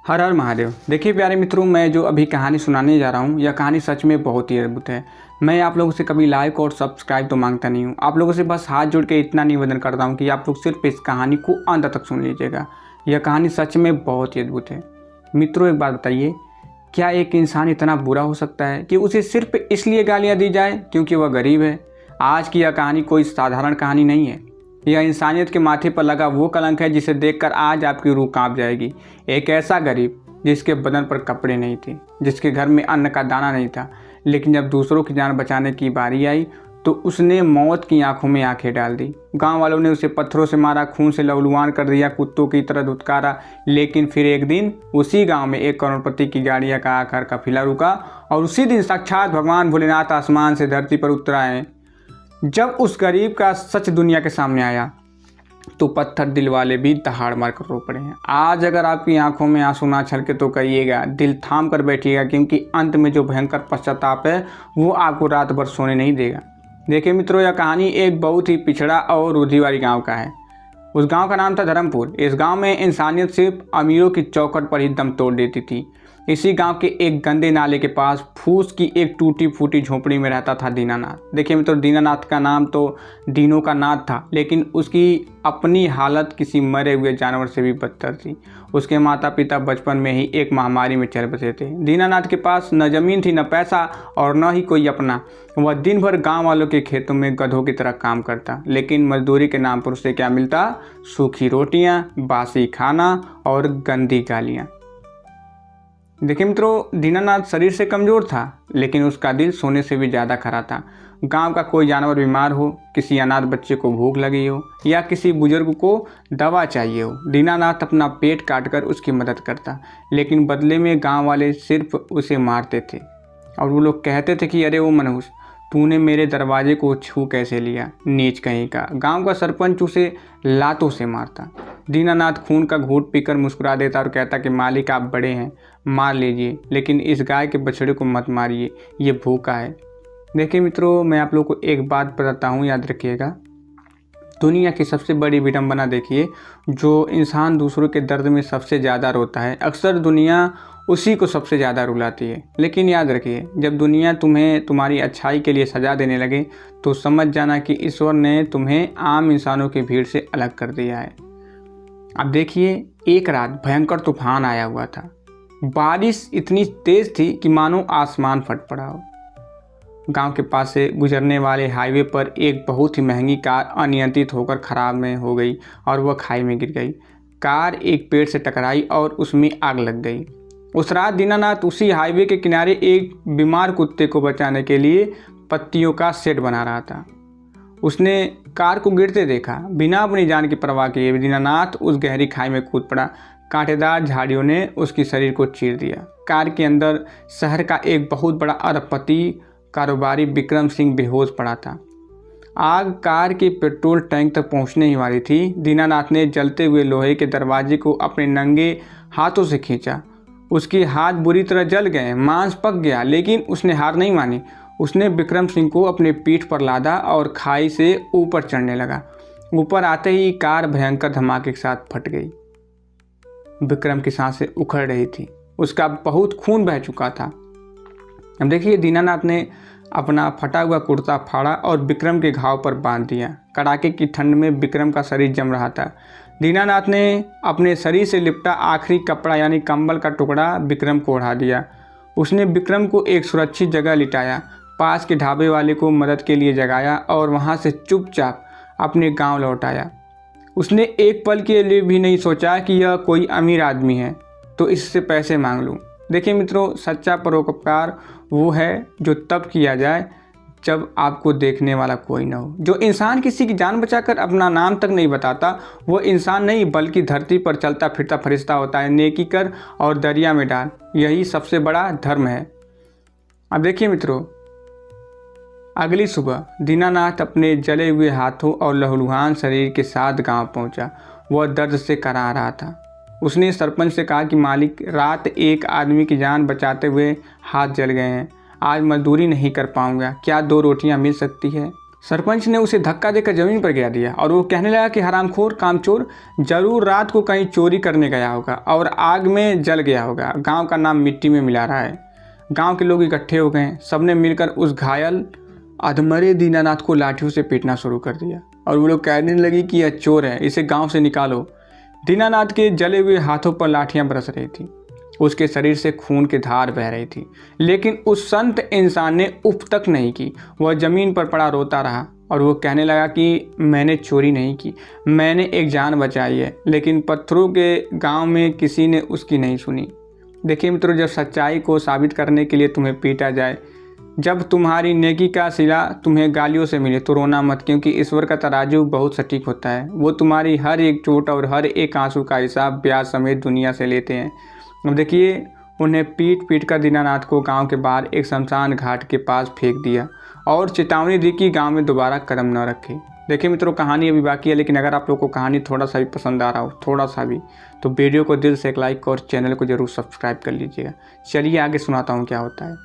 हर हर महादेव। देखिए प्यारे मित्रों, मैं जो अभी कहानी सुनाने जा रहा हूँ यह कहानी सच में बहुत ही अद्भुत है। मैं आप लोगों से कभी लाइक और सब्सक्राइब तो मांगता नहीं हूँ, आप लोगों से बस हाथ जोड़ के इतना निवेदन करता हूँ कि आप लोग सिर्फ इस कहानी को अंत तक सुन लीजिएगा। यह कहानी सच में बहुत ही अद्भुत है। मित्रों, एक बात बताइए, क्या एक इंसान इतना बुरा हो सकता है कि उसे सिर्फ इसलिए गालियाँ दी जाए क्योंकि वह गरीब है? आज की यह कहानी कोई साधारण कहानी नहीं है। यह इंसानियत के माथे पर लगा वो कलंक है जिसे देखकर आज आपकी रूह कांप जाएगी। एक ऐसा गरीब जिसके बदन पर कपड़े नहीं थे, जिसके घर में अन्न का दाना नहीं था, लेकिन जब दूसरों की जान बचाने की बारी आई तो उसने मौत की आंखों में आंखें डाल दी। गांव वालों ने उसे पत्थरों से मारा, खून से लहूलुहान कर दिया, कुत्तों की तरह धुतकारा। लेकिन फिर एक दिन उसी गांव में एक करोड़पति की गाड़ियां का आकर काफिला रुका और उसी दिन साक्षात भगवान भोलेनाथ आसमान से धरती पर उतर आए। जब उस गरीब का सच दुनिया के सामने आया तो पत्थर दिल वाले भी दहाड़ मार कर रो पड़े हैं। आज अगर आपकी आंखों में आंसू ना छलके तो कहिएगा, दिल थाम कर बैठिएगा, क्योंकि अंत में जो भयंकर पश्चाताप है वो आपको रात भर सोने नहीं देगा। देखिए मित्रों, यह कहानी एक बहुत ही पिछड़ा और रूढ़िवादी गांव का है। उस गांव का नाम था धर्मपुर। इस गांव में इंसानियत सिर्फ अमीरों की चौखट पर ही दम तोड़ देती थी। इसी गांव के एक गंदे नाले के पास फूस की एक टूटी फूटी झोपड़ी में रहता था दीनानाथ। देखिए मित्रों, दीनानाथ का नाम तो दीनों का नाथ था, लेकिन उसकी अपनी हालत किसी मरे हुए जानवर से भी बदतर थी। उसके माता पिता बचपन में ही एक महामारी में चल बसे थे। दीनानाथ के पास न जमीन थी, न पैसा और न ही कोई अपना। वह दिन भर गांव वालों के खेतों में गधों की तरह काम करता, लेकिन मजदूरी के नाम पर उसे क्या मिलता? सूखी रोटियां, बासी खाना और गंदी गालियां। देखिए मित्रों, दीनानाथ शरीर से कमज़ोर था, लेकिन उसका दिल सोने से भी ज़्यादा खरा था। गांव का कोई जानवर बीमार हो, किसी अनाथ बच्चे को भूख लगी हो या किसी बुजुर्ग को दवा चाहिए हो, दीनानाथ अपना पेट काटकर उसकी मदद करता। लेकिन बदले में गांव वाले सिर्फ उसे मारते थे और वो लोग कहते थे कि अरे वो मनहूस, तूने मेरे दरवाजे को छू कैसे लिया, नीच कहीं का। गांव का सरपंच उसे लातों से मारता। दीनानाथ खून का घूंट पीकर मुस्कुरा देता और कहता कि मालिक आप बड़े हैं, मार लीजिए, लेकिन इस गाय के बछड़े को मत मारिए, ये भूखा है। देखिए मित्रों, मैं आप लोगों को एक बात बताता हूँ, याद रखिएगा। दुनिया की सबसे बड़ी विडंबना देखिए, जो इंसान दूसरों के दर्द में सबसे ज़्यादा रोता है, अक्सर दुनिया उसी को सबसे ज़्यादा रुलाती है। लेकिन याद रखिए, जब दुनिया तुम्हें तुम्हारी अच्छाई के लिए सज़ा देने लगे तो समझ जाना कि ईश्वर ने तुम्हें आम इंसानों की भीड़ से अलग कर दिया है। अब देखिए, एक रात भयंकर तूफान आया हुआ था। बारिश इतनी तेज़ थी कि मानो आसमान फट पड़ा हो। गांव के पास से गुजरने वाले हाईवे पर एक बहुत ही महंगी कार अनियंत्रित होकर खराब में हो गई और वह खाई में गिर गई। कार एक पेड़ से टकराई और उसमें आग लग गई। उस रात दीनानाथ उसी हाईवे के किनारे एक बीमार कुत्ते को बचाने के लिए पत्तियों का शेड बना रहा था। उसने कार को गिरते देखा। बिना अपनी जान की परवाह किए दीनानाथ उस गहरी खाई में कूद पड़ा। कांटेदार झाड़ियों ने उसके शरीर को चीर दिया। कार के अंदर शहर का एक बहुत बड़ा अरबपति कारोबारी विक्रम सिंह बेहोश पड़ा था। आग कार के पेट्रोल टैंक तक पहुंचने ही वाली थी। दीनानाथ ने जलते हुए लोहे के दरवाजे को अपने नंगे हाथों से खींचा। उसके हाथ बुरी तरह जल गए, मांस पक गया, लेकिन उसने हार नहीं मानी। उसने विक्रम सिंह को अपने पीठ पर लादा और खाई से ऊपर चढ़ने लगा। ऊपर आते ही कार भयंकर धमाके के साथ फट गई। विक्रम की सांसें उखड़ रही थी, उसका बहुत खून बह चुका था। अब देखिए, दीनानाथ ने अपना फटा हुआ कुर्ता फाड़ा और विक्रम के घाव पर बांध दिया। कड़ाके की ठंड में विक्रम का शरीर जम रहा था। दीनानाथ ने अपने शरीर से लिपटा आखिरी कपड़ा यानी कंबल का टुकड़ा विक्रम को ओढ़ा दिया। उसने विक्रम को एक सुरक्षित जगह लिटाया, पास के ढाबे वाले को मदद के लिए जगाया और वहां से चुपचाप अपने गांव लौट आया। उसने एक पल के लिए भी नहीं सोचा कि यह कोई अमीर आदमी है तो इससे पैसे मांग लूं। देखिए मित्रों, सच्चा परोपकार वो है जो तब किया जाए जब आपको देखने वाला कोई ना हो। जो इंसान किसी की जान बचाकर अपना नाम तक नहीं बताता, वो इंसान नहीं बल्कि धरती पर चलता फिरता फरिश्ता होता है। नेकी कर और दरिया में डाल, यही सबसे बड़ा धर्म है। अब देखिए मित्रों, अगली सुबह दीनानाथ अपने जले हुए हाथों और लहूलुहान शरीर के साथ गांव पहुंचा। वह दर्द से कराह रहा था। उसने सरपंच से कहा कि मालिक, रात एक आदमी की जान बचाते हुए हाथ जल गए हैं। आज मजदूरी नहीं कर पाऊंगा, क्या 2 रोटियां मिल सकती है? सरपंच ने उसे धक्का देकर ज़मीन पर गिरा दिया और वो कहने लगा कि हरामखोर कामचोर ज़रूर रात को कहीं चोरी करने गया होगा और आग में जल गया होगा, गांव का नाम मिट्टी में मिला रहा है। गांव के लोग इकट्ठे हो गए, सबने मिलकर उस घायल अधमरे दीनानाथ को लाठियों से पीटना शुरू कर दिया और वो लोग कहने लगी कि यह चोर है, इसे गांव से निकालो। दीनानाथ के जले हुए हाथों पर लाठियां बरस रही थी, उसके शरीर से खून की धार बह रही थी, लेकिन उस संत इंसान ने उफ तक नहीं की। वह ज़मीन पर पड़ा रोता रहा और वो कहने लगा कि मैंने चोरी नहीं की, मैंने एक जान बचाई है, लेकिन पत्थरों के गांव में किसी ने उसकी नहीं सुनी। देखिए मित्रों, जब सच्चाई को साबित करने के लिए तुम्हें पीटा जाए, जब तुम्हारी नेकी का सिला तुम्हें गालियों से मिले, तो रोना मत, क्योंकि ईश्वर का तराजू बहुत सटीक होता है। वो तुम्हारी हर एक चोट और हर एक आंसू का हिसाब ब्याज समेत दुनिया से लेते हैं। अब देखिए, उन्हें पीट पीट कर दीनानाथ को गांव के बाहर एक शमशान घाट के पास फेंक दिया और चेतावनी दी कि गांव में दोबारा कदम न रखे। देखिए मित्रों, कहानी अभी बाकी है, लेकिन अगर आप लोग को कहानी थोड़ा सा भी पसंद आ रहा हो, थोड़ा सा भी, तो वीडियो को दिल से एक लाइक और चैनल को ज़रूर सब्सक्राइब कर लीजिएगा। चलिए आगे सुनाता हूँ क्या होता है।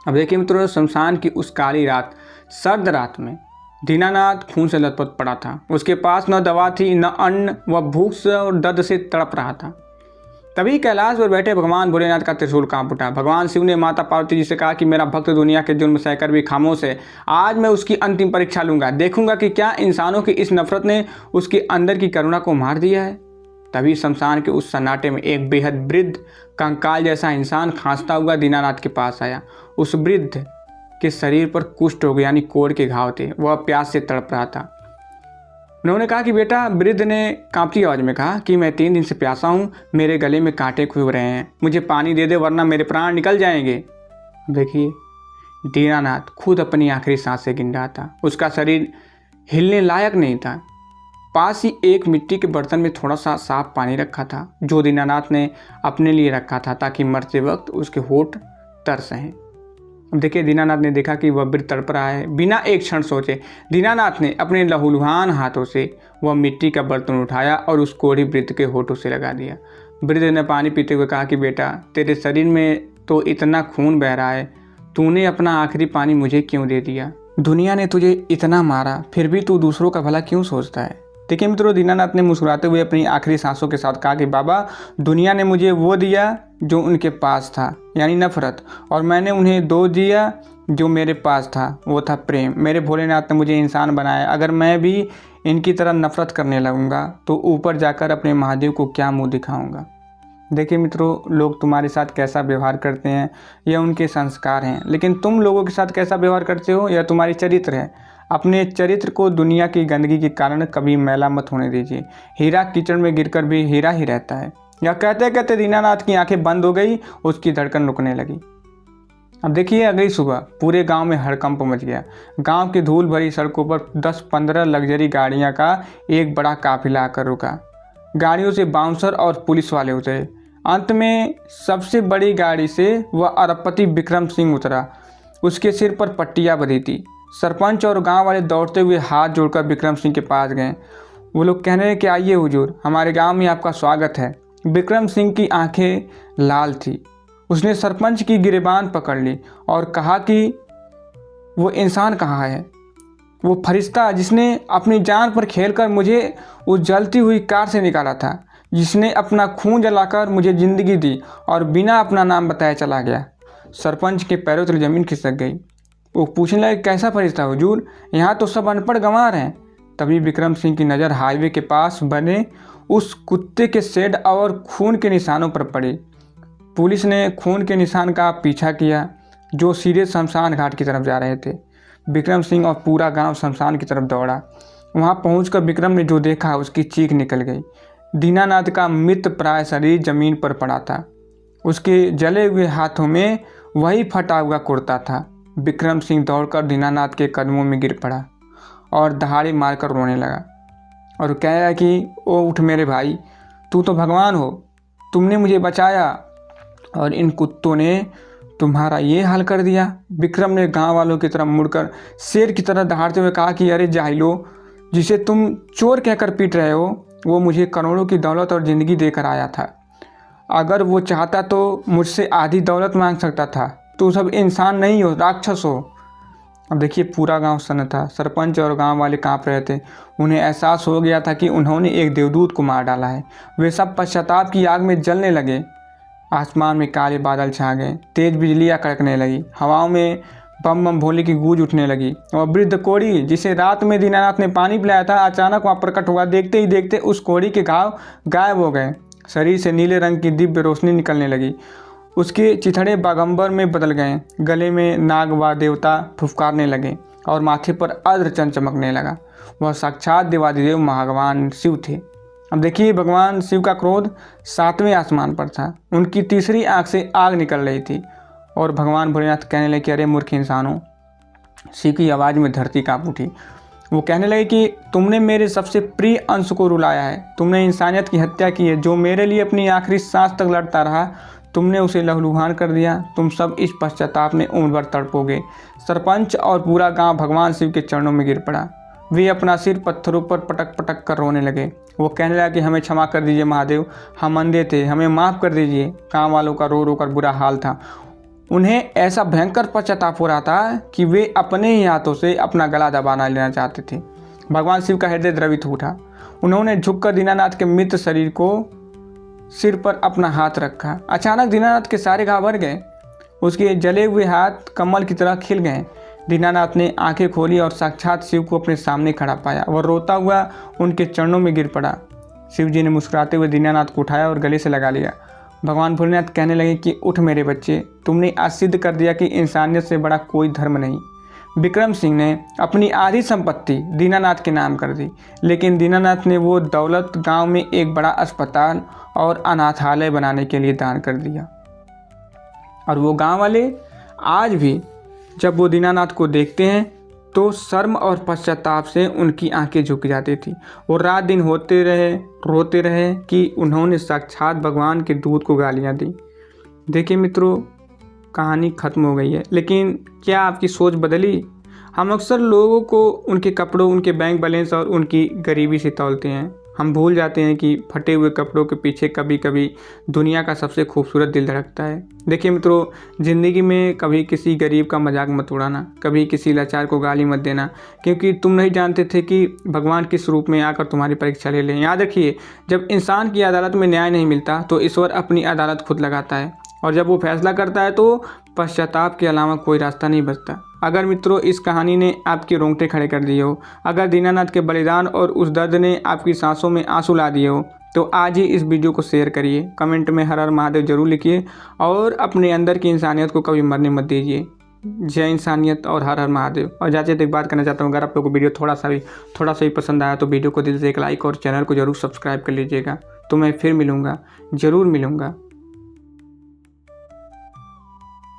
अब देखिए मित्रों, शमशान की उस काली रात, सर्द रात में दीनानाथ खून से लथपथ पड़ा था। उसके पास न दवा थी, न अन्न, वह भूख से और दर्द से तड़प रहा था। तभी कैलाश पर बैठे भगवान भोलेनाथ का त्रिशूल कांप उठा। भगवान शिव ने माता पार्वती जी से कहा कि मेरा भक्त दुनिया के जुर्म सहकर भी खामोश है, आज मैं उसकी अंतिम परीक्षा लूंगा, देखूंगा कि क्या इंसानों की इस नफरत ने उसके अंदर की करुणा को मार दिया है। तभी शमशान के उस सन्नाटे में एक बेहद वृद्ध कंकाल जैसा इंसान खांसता हुआ दीनानाथ के पास आया। उस वृद्ध के शरीर पर कुष्ठ रोग यानी कोढ़ के घाव थे, वह प्यास से तड़प रहा था। उन्होंने कहा कि बेटा, वृद्ध ने कांपती आवाज़ में कहा कि मैं 3 दिन से प्यासा हूँ, मेरे गले में कांटे खुभ रहे हैं, मुझे पानी दे दे वरना मेरे प्राण निकल जाएंगे। देखिए, दीनानाथ खुद अपनी आखिरी सांसें गिन रहा था, उसका शरीर हिलने लायक नहीं था। पास ही एक मिट्टी के बर्तन में थोड़ा सा साफ पानी रखा था, जो दीनानाथ ने अपने लिए रखा था ताकि मरते वक्त उसके होठ तर सहें। अब देखिए, दीनानाथ ने देखा कि वह वृद्ध तड़प रहा है। बिना एक क्षण सोचे दीनानाथ ने अपने लहूलुहान हाथों से वह मिट्टी का बर्तन उठाया और उस कोढ़ी वृद्ध के होठों से लगा दिया। वृद्ध ने पानी पीते हुए कहा कि बेटा, तेरे शरीर में तो इतना खून बह रहा है, तूने अपना आखिरी पानी मुझे क्यों दे दिया? दुनिया ने तुझे इतना मारा, फिर भी तू दूसरों का भला क्यों सोचता है? देखिए मित्रों, दीनानाथ ने मुस्कुराते हुए अपनी आखिरी सांसों के साथ कहा कि बाबा, दुनिया ने मुझे वो दिया जो उनके पास था, यानी नफरत, और मैंने उन्हें दो दिया जो मेरे पास था, वो था प्रेम। मेरे भोलेनाथ ने मुझे इंसान बनाया, अगर मैं भी इनकी तरह नफरत करने लगूंगा तो ऊपर जाकर अपने महादेव को क्या मुंह दिखाऊंगा। देखिए मित्रों, लोग तुम्हारे साथ कैसा व्यवहार करते हैं यह उनके संस्कार हैं, लेकिन तुम लोगों के साथ कैसा व्यवहार करते हो यह तुम्हारी चरित्र है। अपने चरित्र को दुनिया की गंदगी के कारण कभी मैला मत होने दीजिए। हीरा कीचड़ में गिरकर भी हीरा ही रहता है। यह कहते कहते दीनानाथ की आंखें बंद हो गई, उसकी धड़कन रुकने लगी। अब देखिए, अगली सुबह पूरे गांव में हड़कंप मच गया। गांव की धूल भरी सड़कों पर 10-15 लग्जरी गाड़ियां का एक बड़ा काफिला आकर रुका। गाड़ियों से बाउंसर और पुलिस वाले उतरे। अंत में सबसे बड़ी गाड़ी से वह अरबपति विक्रम सिंह उतरा। उसके सिर पर पट्टियां बंधी थी। सरपंच और गांव वाले दौड़ते हुए हाथ जोड़कर विक्रम सिंह के पास गए। वो लोग कहने लगे कि आइए हुजूर, हमारे गांव में आपका स्वागत है। विक्रम सिंह की आंखें लाल थी। उसने सरपंच की गिरेबान पकड़ ली और कहा कि वो इंसान कहाँ है, वो फरिश्ता जिसने अपनी जान पर खेलकर मुझे उस जलती हुई कार से निकाला था, जिसने अपना खून जलाकर मुझे ज़िंदगी दी और बिना अपना नाम बताए चला गया। सरपंच के पैरों तले ज़मीन खिसक गई। वो पूछने लगे, कैसा फरिश्ता हुजूर, यहाँ तो सब अनपढ़ गंवार हैं। तभी विक्रम सिंह की नज़र हाईवे के पास बने उस कुत्ते के शेड और खून के निशानों पर पड़ी। पुलिस ने खून के निशान का पीछा किया जो सीधे शमशान घाट की तरफ जा रहे थे। विक्रम सिंह और पूरा गांव शमशान की तरफ दौड़ा। वहां पहुंचकर विक्रम ने जो देखा उसकी चीख निकल गई। दीनानाथ का मृत प्राय शरीर जमीन पर पड़ा था। उसके जले हुए हाथों में वही फटा हुआ कुर्ता था। विक्रम सिंह दौड़कर दीनानाथ के कदमों में गिर पड़ा और दहाड़ी मारकर रोने लगा और कह रहा कि ओ उठ मेरे भाई, तू तो भगवान हो, तुमने मुझे बचाया और इन कुत्तों ने तुम्हारा ये हाल कर दिया। विक्रम ने गांव वालों की तरफ मुड़कर शेर की तरह दहाड़ते हुए कहा कि अरे जाहिलो, जिसे तुम चोर कहकर पीट रहे हो, वो मुझे करोड़ों की दौलत और ज़िंदगी देकर आया था। अगर वो चाहता तो मुझसे आधी दौलत मांग सकता था। तू सब इंसान नहीं हो, राक्षस हो। अब देखिए पूरा गांव सन्न था। सरपंच और गांव वाले कांप रहे थे। उन्हें एहसास हो गया था कि उन्होंने एक देवदूत को मार डाला है। वे सब पश्चाताप की आग में जलने लगे। आसमान में काले बादल छा गए, तेज बिजलियां कड़कने लगी, हवाओं में बम बम भोले की गूंज उठने लगी। और वृद्ध कोढ़ी जिसे रात में दीनानाथ ने पानी पिलाया था अचानक वहाँ प्रकट हुआ। देखते ही देखते उस कोढ़ी के घाव गायब हो गए। शरीर से नीले रंग की दिव्य रोशनी निकलने लगी। उसके चिथड़े बागंबर में बदल गए। गले में नाग व देवता फुफकारने लगे और माथे पर अर्धचंद्र चमकने लगा। वह साक्षात देवादिदेव भगवान शिव थे। अब देखिए भगवान शिव का क्रोध 7वें आसमान पर था। उनकी तीसरी आंख से आग निकल रही थी और भगवान भोलेनाथ कहने लगे कि अरे मूर्ख इंसानों। शिव की आवाज़ में धरती कांप उठी। वो कहने लगे कि तुमने मेरे सबसे प्रिय अंश को रुलाया है। तुमने इंसानियत की हत्या की है। जो मेरे लिए अपनी आखिरी सांस तक लड़ता रहा, तुमने उसे लहूलुहान कर दिया। तुम सब इस पश्चाताप में उम्र भर तड़पोगे। सरपंच और पूरा गांव भगवान शिव के चरणों में गिर पड़ा। वे अपना सिर पत्थरों पर पटक पटक कर रोने लगे। वो कहने लगा कि हमें क्षमा कर दीजिए महादेव, हम अंधे थे, हमें माफ़ कर दीजिए। गाँव वालों का रो रो कर बुरा हाल था। उन्हें ऐसा भयंकर पश्चाताप हो रहा था कि वे अपने ही हाथों से अपना गला दबाना लेना चाहते थे। भगवान शिव का हृदय द्रवित उठा। उन्होंने झुककर दीनानाथ के मृत शरीर को सिर पर अपना हाथ रखा। अचानक दीनानाथ के सारे घाव भर गए। उसके जले हुए हाथ कमल की तरह खिल गए। दीनानाथ ने आंखें खोली और साक्षात शिव को अपने सामने खड़ा पाया। वह रोता हुआ उनके चरणों में गिर पड़ा। शिव जी ने मुस्कुराते हुए दीनानाथ को उठाया और गले से लगा लिया। भगवान भोलेनाथ कहने लगे कि उठ मेरे बच्चे, तुमने आज सिद्ध कर दिया कि इंसानियत से बड़ा कोई धर्म नहीं। विक्रम सिंह ने अपनी आधी संपत्ति दीनानाथ के नाम कर दी, लेकिन दीनानाथ ने वो दौलत गांव में एक बड़ा अस्पताल और अनाथालय बनाने के लिए दान कर दिया। और वो गांव वाले आज भी जब वो दीनानाथ को देखते हैं तो शर्म और पश्चाताप से उनकी आंखें झुक जाती थी। वो रात दिन रोते रहे कि उन्होंने साक्षात भगवान के दूत को गालियां दी। देखिए मित्रों, कहानी ख़त्म हो गई है, लेकिन क्या आपकी सोच बदली? हम अक्सर लोगों को उनके कपड़ों, उनके बैंक बैलेंस और उनकी गरीबी से तौलते हैं। हम भूल जाते हैं कि फटे हुए कपड़ों के पीछे कभी कभी दुनिया का सबसे खूबसूरत दिल धड़कता है। देखिए मित्रों, ज़िंदगी में कभी किसी गरीब का मजाक मत उड़ाना, कभी किसी लाचार को गाली मत देना, क्योंकि तुम नहीं जानते थे कि भगवान किस रूप में आकर तुम्हारी परीक्षा ले लें। याद रखिए, जब इंसान की अदालत में न्याय नहीं मिलता तो ईश्वर अपनी अदालत खुद लगाता है, और जब वो फैसला करता है तो पश्चाताप के अलावा कोई रास्ता नहीं बचता। अगर मित्रों इस कहानी ने आपके रोंगटे खड़े कर दिए हो, अगर दीनानाथ के बलिदान और उस दर्द ने आपकी सांसों में आंसू ला दिए हो, तो आज ही इस वीडियो को शेयर करिए। कमेंट में हर हर महादेव जरूर लिखिए और अपने अंदर की इंसानियत को कभी मरने मत दीजिए। जय इंसानियत और हर हर महादेव। और जाते एक बात करना चाहता हूँ, अगर आप लोगों को वीडियो थोड़ा सा भी पसंद आया तो वीडियो को दिल से एक लाइक और चैनल को जरूर सब्सक्राइब कर लीजिएगा। तो मैं फिर मिलूँगा, ज़रूर मिलूँगा।